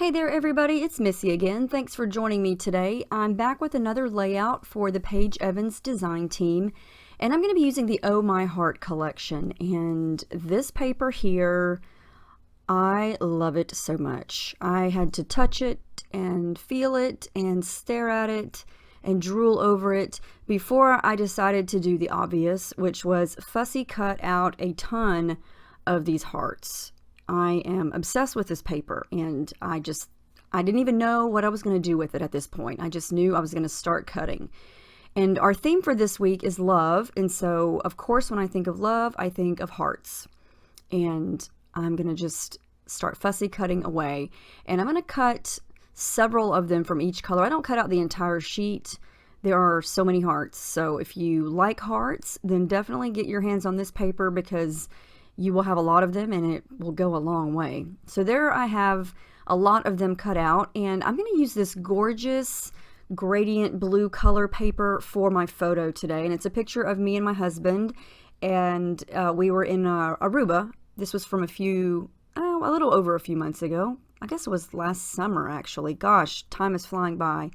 Hey there everybody, it's Missy again. Thanks for joining me today. I'm back with another layout for the Paige Evans design team, and I'm going to be using the Oh My Heart collection. And this paper here, I love it so much. I had to touch it and feel it and stare at it and drool over it before I decided to do the obvious, which was fussy cut out a ton of these hearts. I am obsessed with this paper, and I didn't even know what I was going to do with it at this point. I just knew I was going to start cutting. And our theme for this week is love, and so of course when I think of love, I think of hearts. And I'm going to just start fussy cutting away, and I'm going to cut several of them from each color. I don't cut out the entire sheet. There are so many hearts, so if you like hearts, then definitely get your hands on this paper because you will have a lot of them and it will go a long way. So there I have a lot of them cut out, and I'm going to use this gorgeous gradient blue color paper for my photo today. And it's a picture of me and my husband, and we were in Aruba. This was from a little over a few months ago. I guess it was last summer actually. Gosh, time is flying by.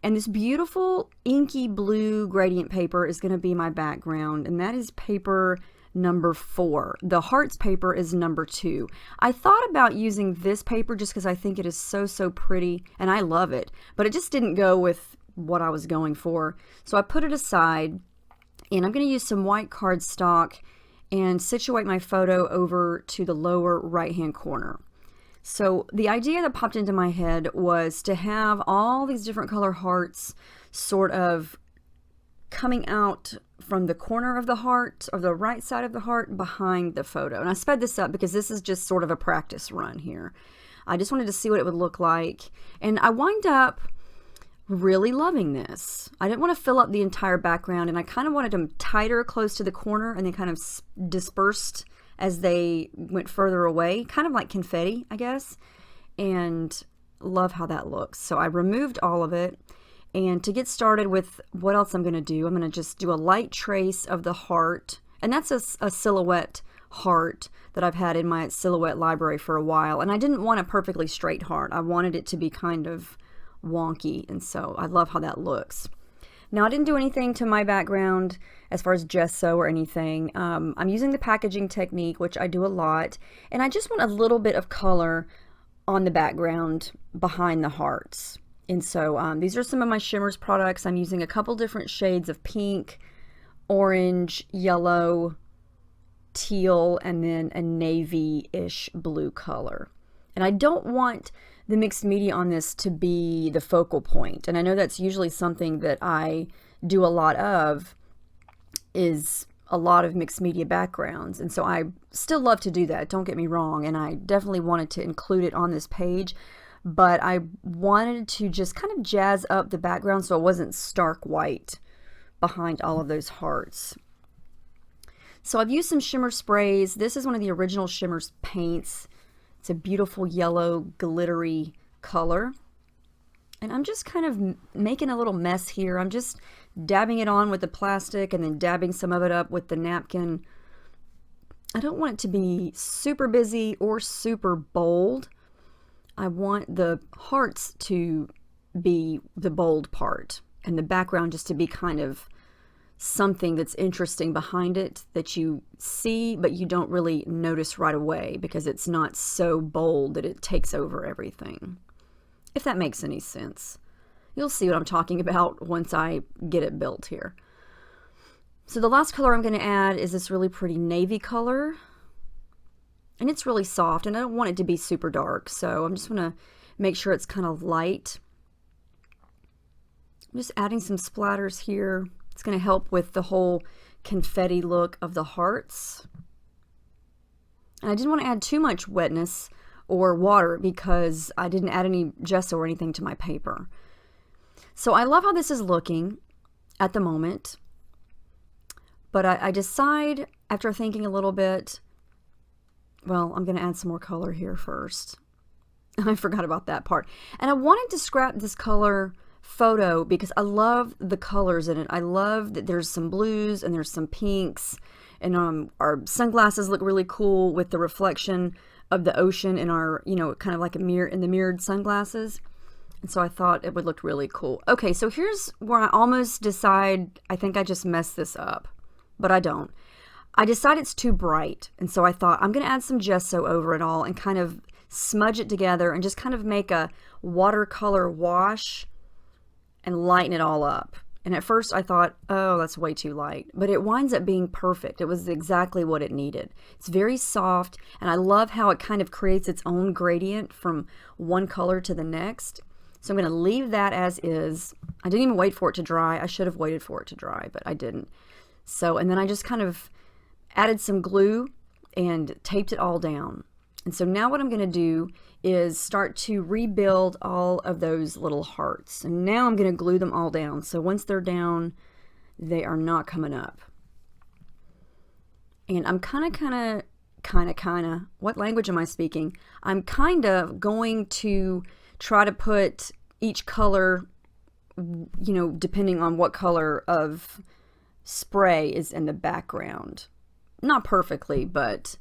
And this beautiful inky blue gradient paper is going to be my background, and that is paper number 4. The hearts paper is number 2. I thought about using this paper just because I think it is so pretty and I love it, but it just didn't go with what I was going for. So I put it aside, and I'm going to use some white cardstock and situate my photo over to the lower right hand corner. So the idea that popped into my head was to have all these different color hearts sort of coming out from the corner of the heart, or the right side of the heart, behind the photo. And I sped this up because this is just sort of a practice run here. I just wanted to see what it would look like, and I wind up really loving this. I didn't want to fill up the entire background, and I kind of wanted them tighter close to the corner and then kind of dispersed as they went further away, kind of like confetti, I guess, and love how that looks. So I removed all of it. And to get started with what else I'm going to do, I'm going to just do a light trace of the heart. And that's a silhouette heart that I've had in my silhouette library for a while. And I didn't want a perfectly straight heart. I wanted it to be kind of wonky. And so I love how that looks. Now, I didn't do anything to my background as far as gesso or anything. I'm using the packaging technique, which I do a lot. And I just want a little bit of color on the background behind the hearts. And so these are some of my Shimmers products. I'm using a couple different shades of pink, orange, yellow, teal, and then a navy-ish blue color. And I don't want the mixed media on this to be the focal point. And I know that's usually something that I do a lot of, is a lot of mixed media backgrounds. And so I still love to do that, don't get me wrong. And I definitely wanted to include it on this page. But I wanted to just kind of jazz up the background so it wasn't stark white behind all of those hearts. So I've used some shimmer sprays. This is one of the original Shimmers paints. It's a beautiful yellow glittery color. And I'm just kind of making a little mess here. I'm just dabbing it on with the plastic and then dabbing some of it up with the napkin. I don't want it to be super busy or super bold. I want the hearts to be the bold part and the background just to be kind of something that's interesting behind it that you see but you don't really notice right away because it's not so bold that it takes over everything. If that makes any sense. You'll see what I'm talking about once I get it built here. So the last color I'm going to add is this really pretty navy color. And it's really soft, and I don't want it to be super dark, so I'm just going to make sure it's kind of light. I'm just adding some splatters here. It's going to help with the whole confetti look of the hearts. And I didn't want to add too much wetness or water because I didn't add any gesso or anything to my paper. So I love how this is looking at the moment, but I decide after thinking a little bit, well, I'm going to add some more color here first. I forgot about that part. And I wanted to scrap this color photo because I love the colors in it. I love that there's some blues and there's some pinks, and our sunglasses look really cool with the reflection of the ocean in our, kind of like a mirror in the mirrored sunglasses. And so I thought it would look really cool. Okay, so here's where I almost decide I think I just messed this up, but I don't. I decide it's too bright, and so I thought I'm going to add some gesso over it all and kind of smudge it together and just kind of make a watercolor wash and lighten it all up. And at first I thought, oh, that's way too light, but it winds up being perfect. It was exactly what it needed. It's very soft, and I love how it kind of creates its own gradient from one color to the next. So I'm going to leave that as is. I didn't even wait for it to dry. I should have waited for it to dry, but I didn't. So, and then I just kind of added some glue and taped it all down. And so now what I'm going to do is start to rebuild all of those little hearts. And now I'm going to glue them all down. So once they're down, they are not coming up. And I'm kind of, what language am I speaking? I'm kind of going to try to put each color, depending on what color of spray is in the background. Not perfectly, but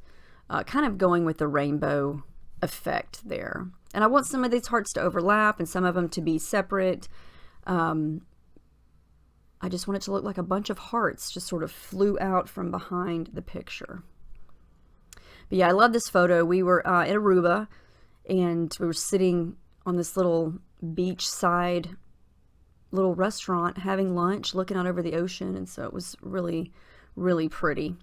kind of going with the rainbow effect there. And I want some of these hearts to overlap and some of them to be separate. I just want it to look like a bunch of hearts just sort of flew out from behind the picture. But yeah, I love this photo. We were in Aruba, and we were sitting on this little beachside little restaurant having lunch, looking out over the ocean, and so it was really, really pretty.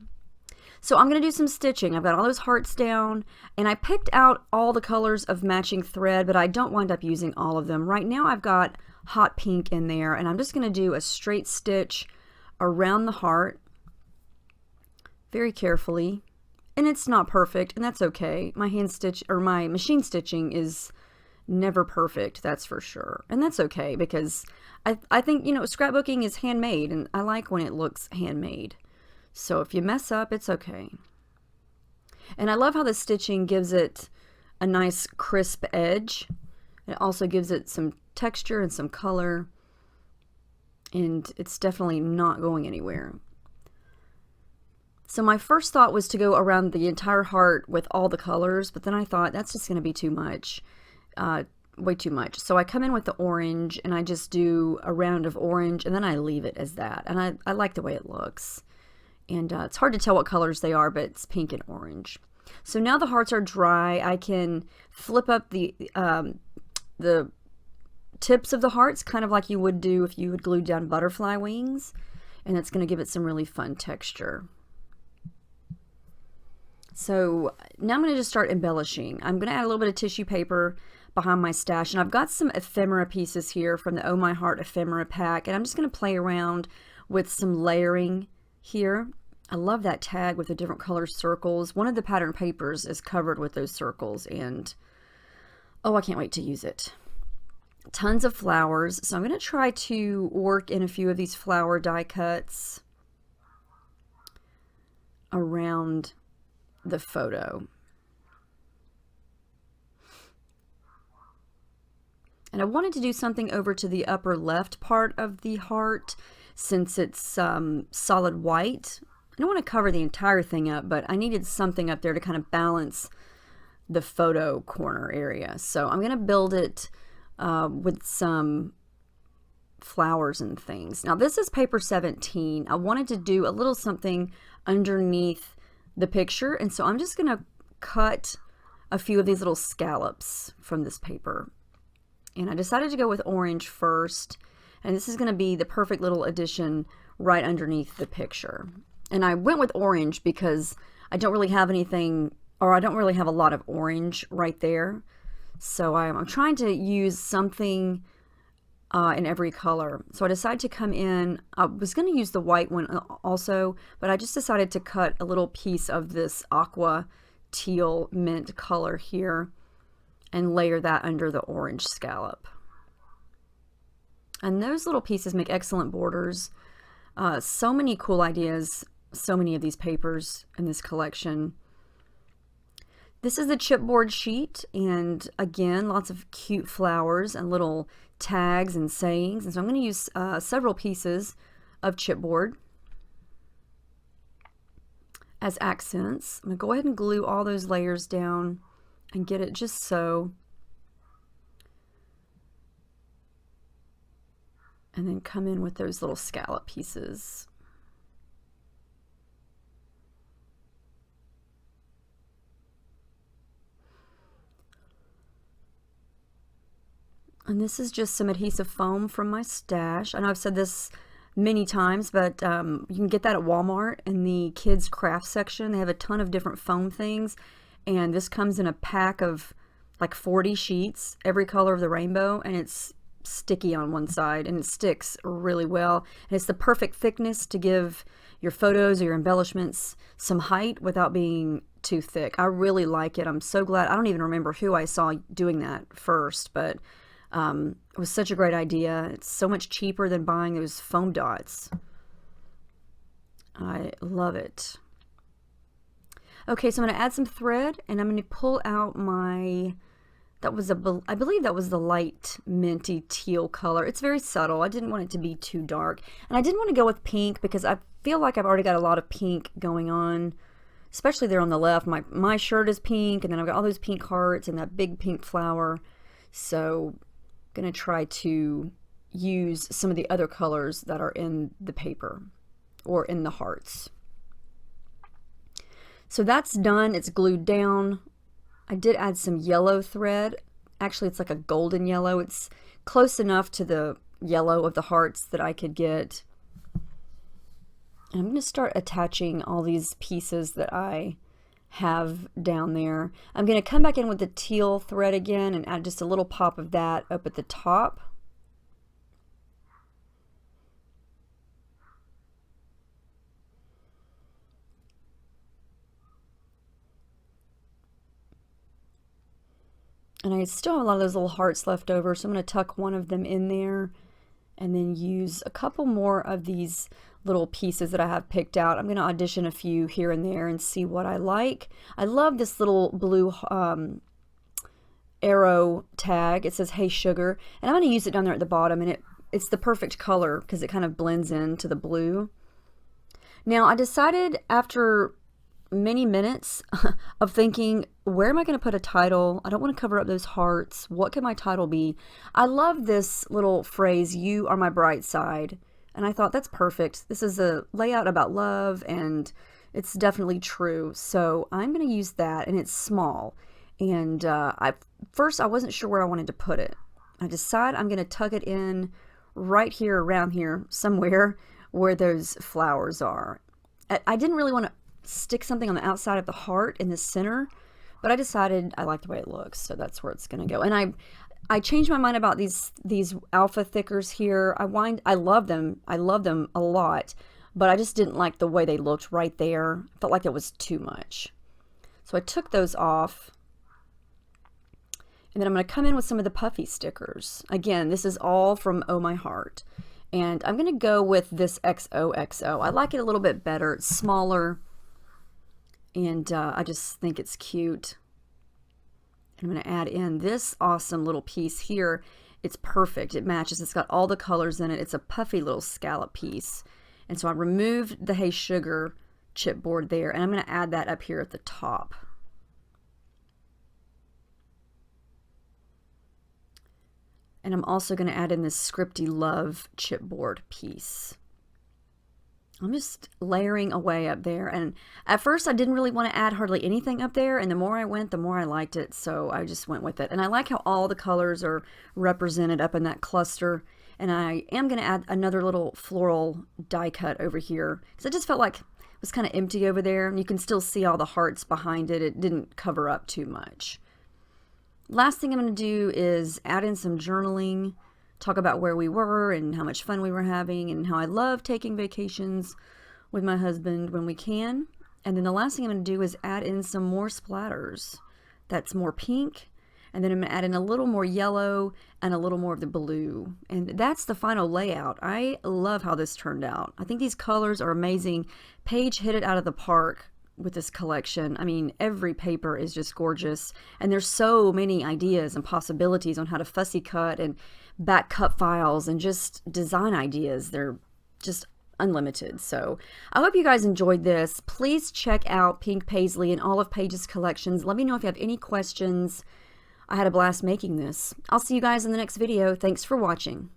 So I'm going to do some stitching. I've got all those hearts down, and I picked out all the colors of matching thread, but I don't wind up using all of them. Right now I've got hot pink in there, and I'm just going to do a straight stitch around the heart very carefully. And it's not perfect, and that's okay. My my machine stitching is never perfect, that's for sure. And that's okay, because I think, scrapbooking is handmade, and I like when it looks handmade. So if you mess up, it's okay. And I love how the stitching gives it a nice crisp edge. It also gives it some texture and some color, and it's definitely not going anywhere. So my first thought was to go around the entire heart with all the colors, but then I thought that's just going to be too much. Way too much. So I come in with the orange, and I just do a round of orange, and then I leave it as that. And I like the way it looks. And it's hard to tell what colors they are, but it's pink and orange. So now the hearts are dry. I can flip up the tips of the hearts, kind of like you would do if you had glued down butterfly wings. And that's going to give it some really fun texture. So now I'm going to just start embellishing. I'm going to add a little bit of tissue paper behind my stash, and I've got some ephemera pieces here from the Oh My Heart ephemera pack, and I'm just going to play around with some layering here. I love that tag with the different color circles. One of the pattern papers is covered with those circles, and oh, I can't wait to use it. Tons of flowers, so I'm going to try to work in a few of these flower die cuts around the photo. And I wanted to do something over to the upper left part of the heart, since it's solid white. I don't want to cover the entire thing up, but I needed something up there to kind of balance the photo corner area. So I'm going to build it with some flowers and things. Now this is paper 17. I wanted to do a little something underneath the picture, and so I'm just going to cut a few of these little scallops from this paper. And I decided to go with orange first, and this is going to be the perfect little addition right underneath the picture. And I went with orange because I don't really have anything, or I don't really have a lot of orange right there. So I'm trying to use something in every color. So I decided to come in, I was going to use the white one also, but I just decided to cut a little piece of this aqua teal mint color here and layer that under the orange scallop. And those little pieces make excellent borders. So many cool ideas, so many of these papers in this collection. This is the chipboard sheet, and again, lots of cute flowers and little tags and sayings. And so I'm going to use several pieces of chipboard as accents. I'm going to go ahead and glue all those layers down and get it just so. And then come in with those little scallop pieces. And this is just some adhesive foam from my stash. I know I've said this many times, but you can get that at Walmart in the kids craft section. They have a ton of different foam things, and this comes in a pack of like 40 sheets, every color of the rainbow, and it's sticky on one side and it sticks really well, and it's the perfect thickness to give your photos or your embellishments some height without being too thick. I really like it. I'm so glad. I don't even remember who I saw doing that first, but it was such a great idea. It's so much cheaper than buying those foam dots. I love it. Okay, so I'm going to add some thread, and I'm going to pull out my, I believe that was the light minty teal color. It's very subtle. I didn't want it to be too dark. And I didn't want to go with pink because I feel like I've already got a lot of pink going on, especially there on the left. My shirt is pink, and then I've got all those pink hearts and that big pink flower. So I'm going to try to use some of the other colors that are in the paper or in the hearts. So that's done. It's glued down. I did add some yellow thread. Actually, it's like a golden yellow. It's close enough to the yellow of the hearts that I could get. And I'm going to start attaching all these pieces that I have down there. I'm going to come back in with the teal thread again and add just a little pop of that up at the top. And I still have a lot of those little hearts left over, so I'm going to tuck one of them in there and then use a couple more of these little pieces that I have picked out. I'm going to audition a few here and there and see what I like. I love this little blue arrow tag. It says "Hey Sugar," and I'm going to use it down there at the bottom, and it's the perfect color because it kind of blends into the blue. Now I decided after many minutes of thinking, where am I going to put a title? I don't want to cover up those hearts. What can my title be? I love this little phrase, "You are my bright side." And I thought that's perfect. This is a layout about love, and it's definitely true. So I'm going to use that, and it's small. And first I wasn't sure where I wanted to put it. I decided I'm going to tuck it in right here, around here, somewhere where those flowers are. I didn't really want to stick something on the outside of the heart in the center, but I decided I like the way it looks, so that's where it's going to go. And I changed my mind about these alpha thickers here. I love them. I love them a lot, but I just didn't like the way they looked right there. I felt like it was too much. So I took those off, and then I'm going to come in with some of the puffy stickers. Again, this is all from Oh My Heart, and I'm going to go with this XOXO. I like it a little bit better. It's smaller, and I just think it's cute. I'm going to add in this awesome little piece here. It's perfect. It matches. It's got all the colors in it. It's a puffy little scallop piece. And so I removed the Hey Sugar chipboard there, and I'm going to add that up here at the top. And I'm also going to add in this Scripty Love chipboard piece. I'm just layering away up there, and at first I didn't really want to add hardly anything up there, and the more I went, the more I liked it, so I just went with it. And I like how all the colors are represented up in that cluster, and I am going to add another little floral die cut over here, because I just felt like it was kind of empty over there, and you can still see all the hearts behind it. It didn't cover up too much. Last thing I'm going to do is add in some journaling, talk about where we were and how much fun we were having and how I love taking vacations with my husband when we can. And then the last thing I'm going to do is add in some more splatters. That's more pink, and then I'm going to add in a little more yellow and a little more of the blue. And that's the final layout. I love how this turned out. I think these colors are amazing. Paige hit it out of the park with this collection. I mean, every paper is just gorgeous, and there's so many ideas and possibilities on how to fussy cut and back cut files and just design ideas. They're just unlimited. So I hope you guys enjoyed this. Please check out Pink Paisley and all of Paige's collections. Let me know if you have any questions. I had a blast making this. I'll see you guys in the next video. Thanks for watching.